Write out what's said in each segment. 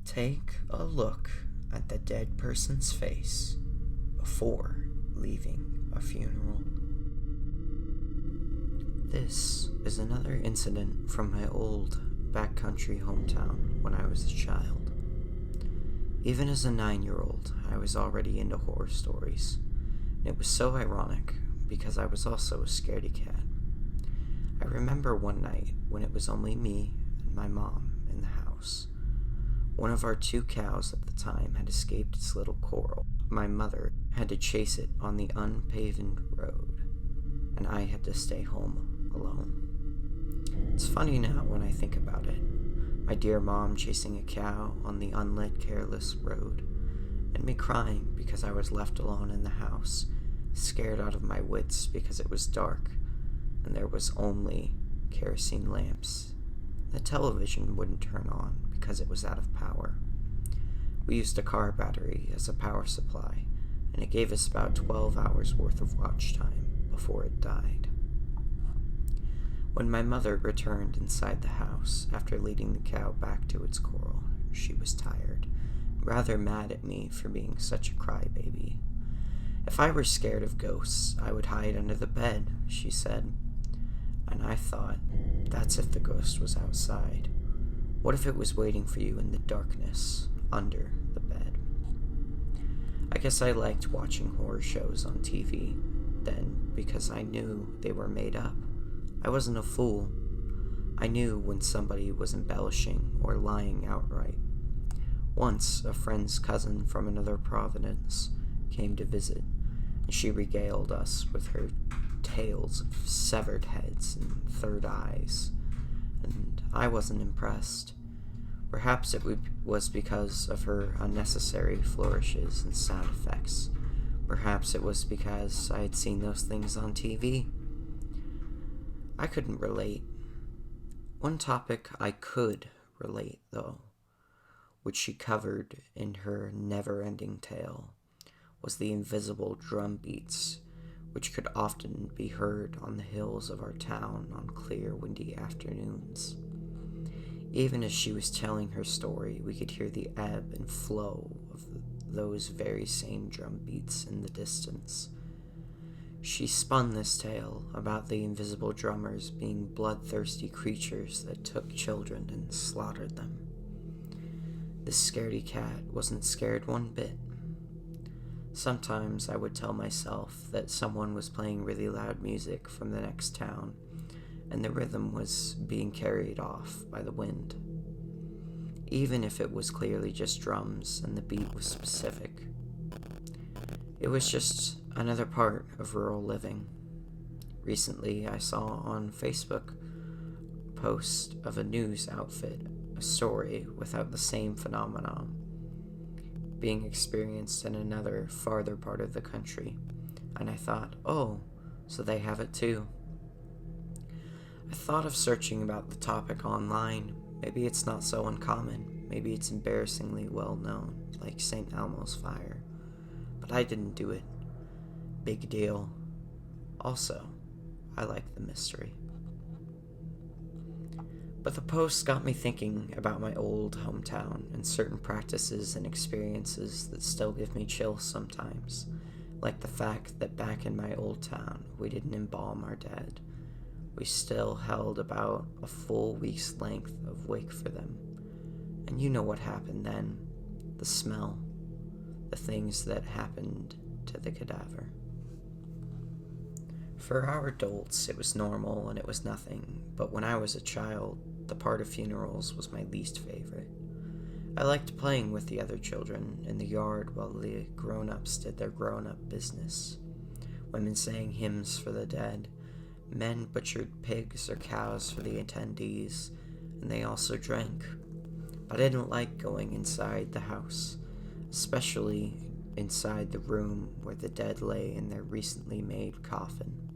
Take a look at the dead person's face before leaving a funeral. This is another incident from my old backcountry hometown when I was a child. Even as a 9-year-old, I was already into horror stories. It was so ironic because I was also a scaredy cat. I remember one night when it was only me and my mom in the house. One of our 2 cows at the time had escaped its little corral. My mother had to chase it on the unpaved road, and I had to stay home alone. It's funny now when I think about it. My dear mom chasing a cow on the unlit, careless road, and me crying because I was left alone in the house, scared out of my wits because it was dark, and there was only kerosene lamps. The television wouldn't turn on because it was out of power. We used a car battery as a power supply, and it gave us about 12 hours worth of watch time before it died. When my mother returned inside the house after leading the cow back to its corral, she was tired, rather mad at me for being such a crybaby. If I were scared of ghosts, I would hide under the bed, she said. And I thought, that's if the ghost was outside. What if it was waiting for you in the darkness, under the bed? I guess I liked watching horror shows on TV then because I knew they were made up. I wasn't a fool. I knew when somebody was embellishing or lying outright. Once, a friend's cousin from another province came to visit, and she regaled us with her tales of severed heads and third eyes, and I wasn't impressed. Perhaps it was because of her unnecessary flourishes and sound effects. Perhaps it was because I had seen those things on TV. I couldn't relate. One topic I could relate, though, which she covered in her never-ending tale, was the invisible drum beats, which could often be heard on the hills of our town on clear, windy afternoons. Even as she was telling her story, we could hear the ebb and flow of those very same drum beats in the distance. She spun this tale about the invisible drummers being bloodthirsty creatures that took children and slaughtered them. This scaredy cat wasn't scared one bit. Sometimes I would tell myself that someone was playing really loud music from the next town, and the rhythm was being carried off by the wind. Even if it was clearly just drums and the beat was specific. It was just another part of rural living. Recently, I saw on Facebook a post of a news outfit, a story without the same phenomenon being experienced in another farther part of the country, and I thought, oh, so they have it too. I thought of searching about the topic online. Maybe it's not so uncommon. Maybe it's embarrassingly well known, like St. Elmo's fire. But I didn't do it. Big deal. Also, I like the mystery. But the post got me thinking about my old hometown and certain practices and experiences that still give me chills sometimes, like the fact that back in my old town, we didn't embalm our dead. We still held about a full week's length of wake for them. And you know what happened then. The smell. The things that happened to the cadaver. For our adults, it was normal and it was nothing, but when I was a child, the part of funerals was my least favorite. I liked playing with the other children in the yard while the grown-ups did their grown-up business. Women sang hymns for the dead, men butchered pigs or cows for the attendees, and they also drank. But I didn't like going inside the house, especially inside the room where the dead lay in their recently made coffin,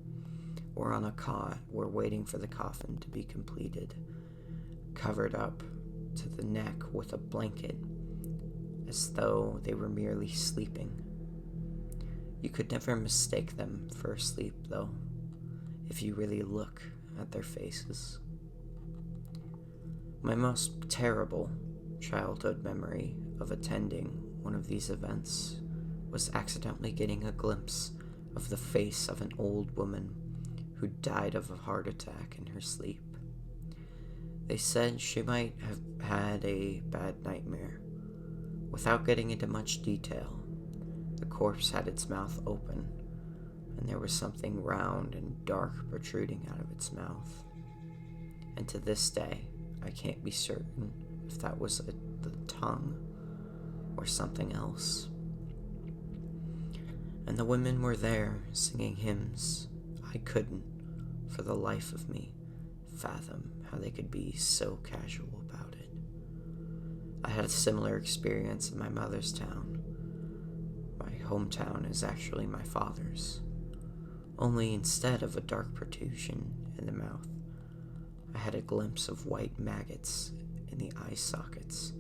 or on a cot or waiting for the coffin to be completed, covered up to the neck with a blanket, as though they were merely sleeping. You could never mistake them for asleep, though, if you really look at their faces. My most terrible childhood memory of attending one of these events was accidentally getting a glimpse of the face of an old woman who died of a heart attack in her sleep. They said she might have had a bad nightmare. Without getting into much detail, the corpse had its mouth open, and there was something round and dark protruding out of its mouth. And to this day, I can't be certain if that was the tongue or something else. And the women were there singing hymns. I couldn't, for the life of me, fathom how they could be so casual about it. I had a similar experience in my mother's town. My hometown is actually my father's. Only instead of a dark protrusion in the mouth, I had a glimpse of white maggots in the eye sockets.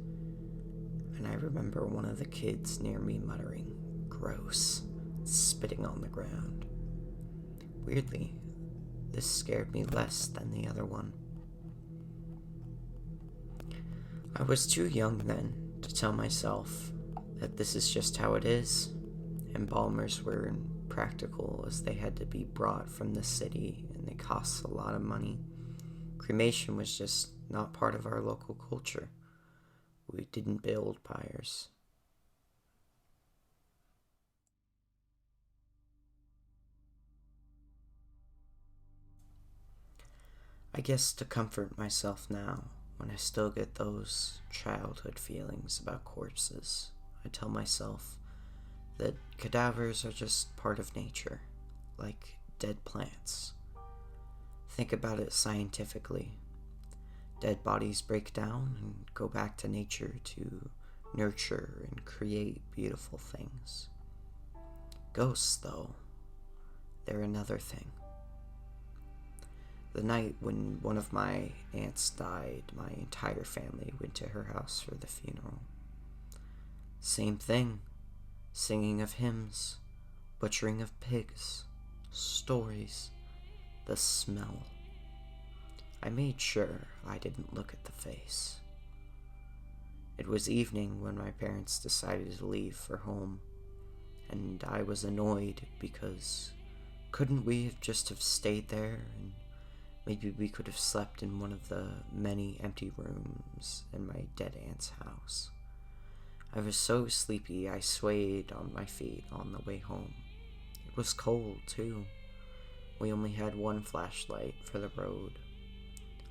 And I remember one of the kids near me muttering, "Gross," spitting on the ground. Weirdly, this scared me less than the other one. I was too young then to tell myself that this is just how it is. Embalmers were impractical as they had to be brought from the city and they cost a lot of money. Cremation was just not part of our local culture. We didn't build pyres. I guess to comfort myself now, when I still get those childhood feelings about corpses, I tell myself that cadavers are just part of nature, like dead plants. Think about it scientifically. Dead bodies break down and go back to nature to nurture and create beautiful things. Ghosts, though, they're another thing. The night when one of my aunts died, my entire family went to her house for the funeral. Same thing. Singing of hymns, butchering of pigs, stories, the smell. I made sure I didn't look at the face. It was evening when my parents decided to leave for home, and I was annoyed because couldn't we have just stayed there and maybe we could have slept in one of the many empty rooms in my dead aunt's house. I was so sleepy I swayed on my feet on the way home. It was cold, too. We only had one flashlight for the road.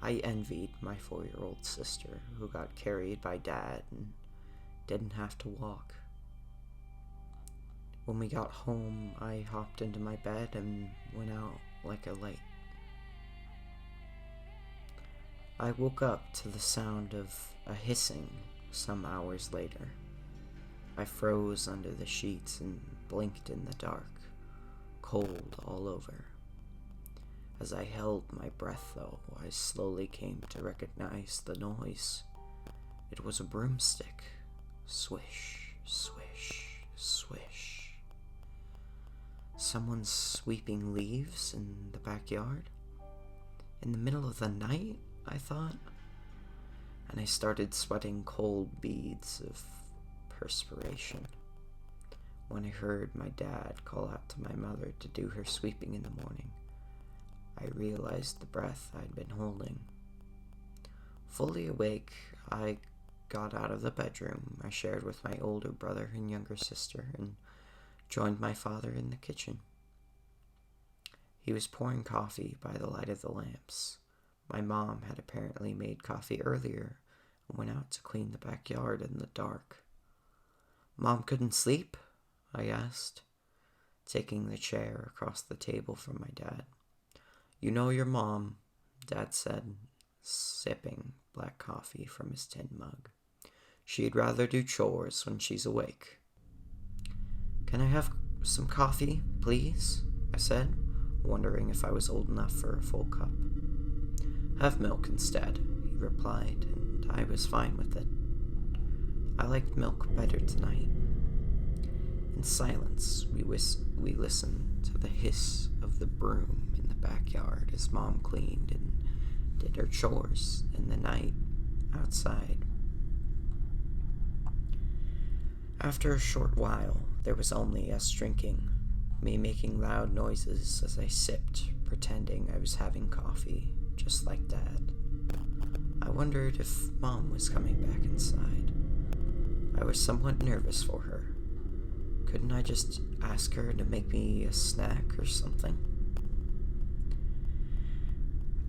I envied my 4-year-old sister who got carried by Dad and didn't have to walk. When we got home, I hopped into my bed and went out like a light. I woke up to the sound of a hissing some hours later. I froze under the sheets and blinked in the dark, cold all over. As I held my breath, though, I slowly came to recognize the noise. It was a broomstick. Swish, swish, swish. Someone sweeping leaves in the backyard? In the middle of the night, I thought. And I started sweating cold beads of perspiration when I heard my dad call out to my mother to do her sweeping in the morning. I realized the breath I'd been holding. Fully awake, I got out of the bedroom I shared with my older brother and younger sister and joined my father in the kitchen. He was pouring coffee by the light of the lamps. My mom had apparently made coffee earlier and went out to clean the backyard in the dark. "Mom couldn't sleep?" I asked, taking the chair across the table from my dad. "You know your mom," Dad said, sipping black coffee from his tin mug. "She'd rather do chores when she's awake." "Can I have some coffee, please?" I said, wondering if I was old enough for a full cup. "Have milk instead," he replied, and I was fine with it. I liked milk better tonight. In silence, we listened to the hiss of the broom in the backyard as Mom cleaned and did her chores in the night outside. After a short while, there was only us drinking, me making loud noises as I sipped, pretending I was having coffee, just like Dad. I wondered if Mom was coming back inside. I was somewhat nervous for her. Couldn't I just ask her to make me a snack or something?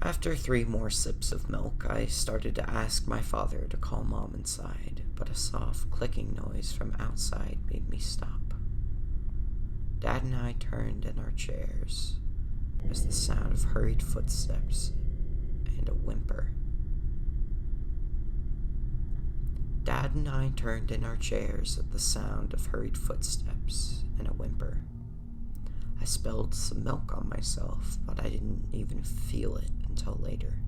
After 3 more sips of milk, I started to ask my father to call Mom inside, but a soft clicking noise from outside made me stop. Dad and I turned in our chairs as the sound of hurried footsteps and a whimper. Dad and I turned in our chairs at the sound of hurried footsteps and a whimper. I spilled some milk on myself, but I didn't even feel it until later.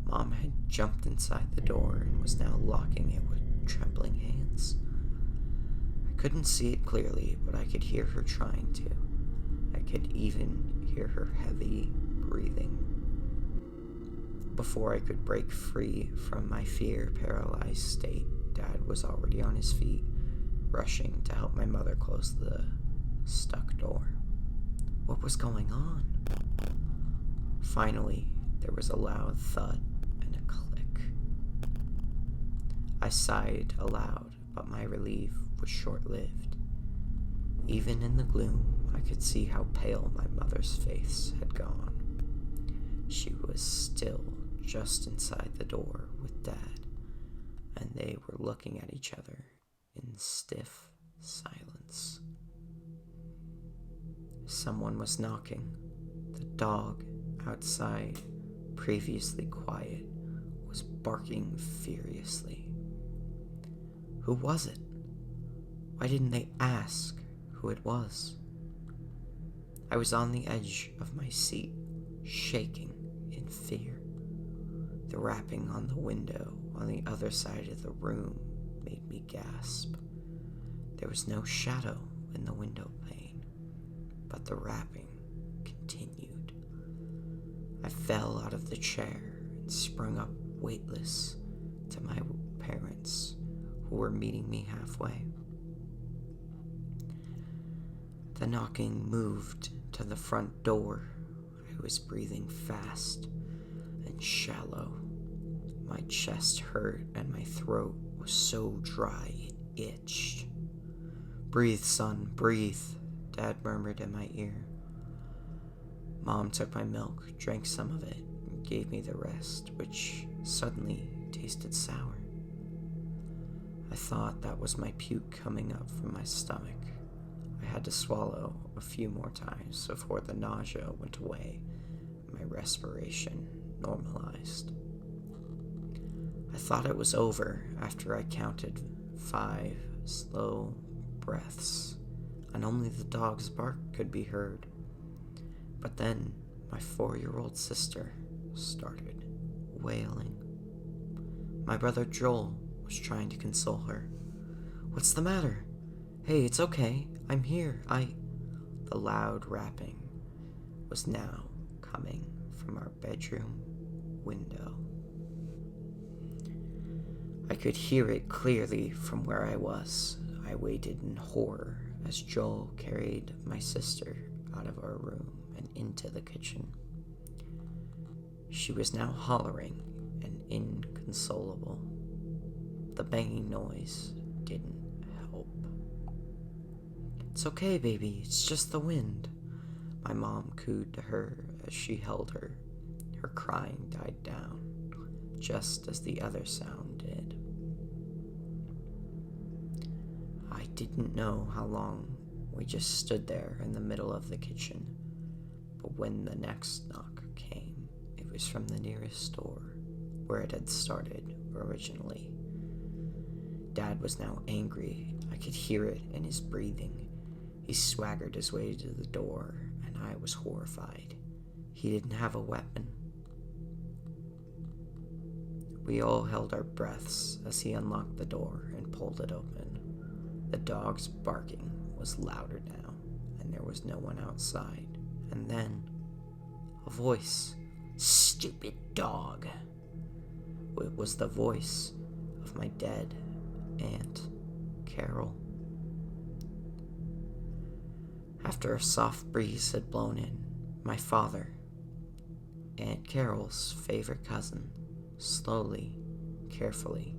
Mom had jumped inside the door and was now locking it with trembling hands. I couldn't see it clearly, but I could hear her trying to. I could even hear her heavy breathing. Before I could break free from my fear-paralyzed state, Dad was already on his feet, rushing to help my mother close the stuck door. What was going on? Finally, there was a loud thud and a click. I sighed aloud, but my relief was short-lived. Even in the gloom, I could see how pale my mother's face had gone. She was still just inside the door with Dad, and they were looking at each other in stiff silence. Someone was knocking. The dog outside, previously quiet, was barking furiously. Who was it? Why didn't they ask who it was? I was on the edge of my seat, shaking in fear. The rapping on the window on the other side of the room made me gasp. There was no shadow in the window pane, but the rapping continued. I fell out of the chair and sprung up weightless to my parents, who were meeting me halfway. The knocking moved to the front door. I was breathing fast and shallow. My chest hurt and my throat was so dry it itched. "Breathe, son, breathe," Dad murmured in my ear. Mom took my milk, drank some of it, and gave me the rest, which suddenly tasted sour. I thought that was my puke coming up from my stomach. I had to swallow a few more times before the nausea went away and my respiration normalized. I thought it was over after I counted 5 slow breaths, and only the dog's bark could be heard. But then my 4-year-old sister started wailing. My brother Joel was trying to console her. "What's the matter? Hey, it's okay. I'm here. The loud rapping was now coming from our bedroom window. I could hear it clearly from where I was. I waited in horror as Joel carried my sister out of our room and into the kitchen. She was now hollering and inconsolable. The banging noise didn't help. "It's okay, baby. It's just the wind," my mom cooed to her as she held her. Her crying died down, just as the other sound did. I didn't know how long we just stood there in the middle of the kitchen, but when the next knock came, it was from the nearest door, where it had started originally. Dad was now angry. I could hear it in his breathing. He swaggered his way to the door, and I was horrified. He didn't have a weapon. We all held our breaths as he unlocked the door and pulled it open. The dog's barking was louder now, and there was no one outside. And then, a voice. "Stupid dog!" It was the voice of my dead Aunt Carol. After a soft breeze had blown in, my father, Aunt Carol's favorite cousin, slowly, carefully,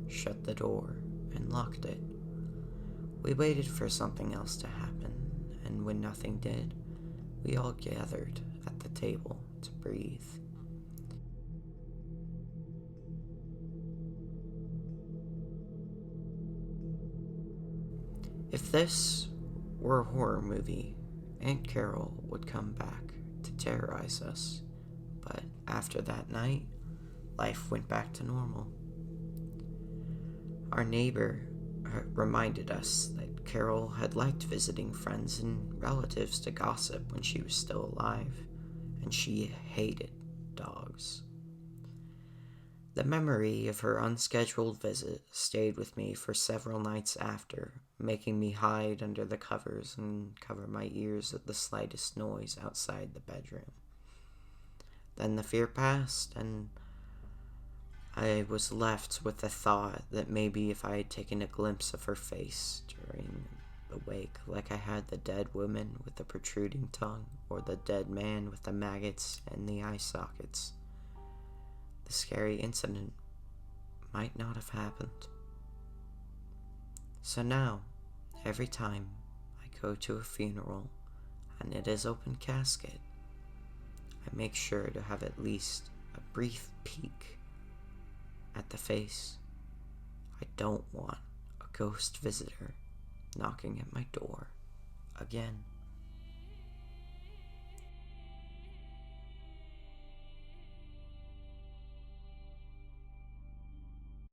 shut the door and locked it. We waited for something else to happen, and when nothing did, we all gathered at the table to breathe. If this were a horror movie, Aunt Carol would come back to terrorize us, but after that night, life went back to normal. Our neighbor reminded us that Carol had liked visiting friends and relatives to gossip when she was still alive, and she hated dogs. The memory of her unscheduled visit stayed with me for several nights after, making me hide under the covers and cover my ears at the slightest noise outside the bedroom. Then the fear passed, and I was left with the thought that maybe if I had taken a glimpse of her face during the wake, like I had the dead woman with the protruding tongue, or the dead man with the maggots and the eye sockets, the scary incident might not have happened. So now, every time I go to a funeral and it is open casket, I make sure to have at least a brief peek at the face. I don't want a ghost visitor knocking at my door again.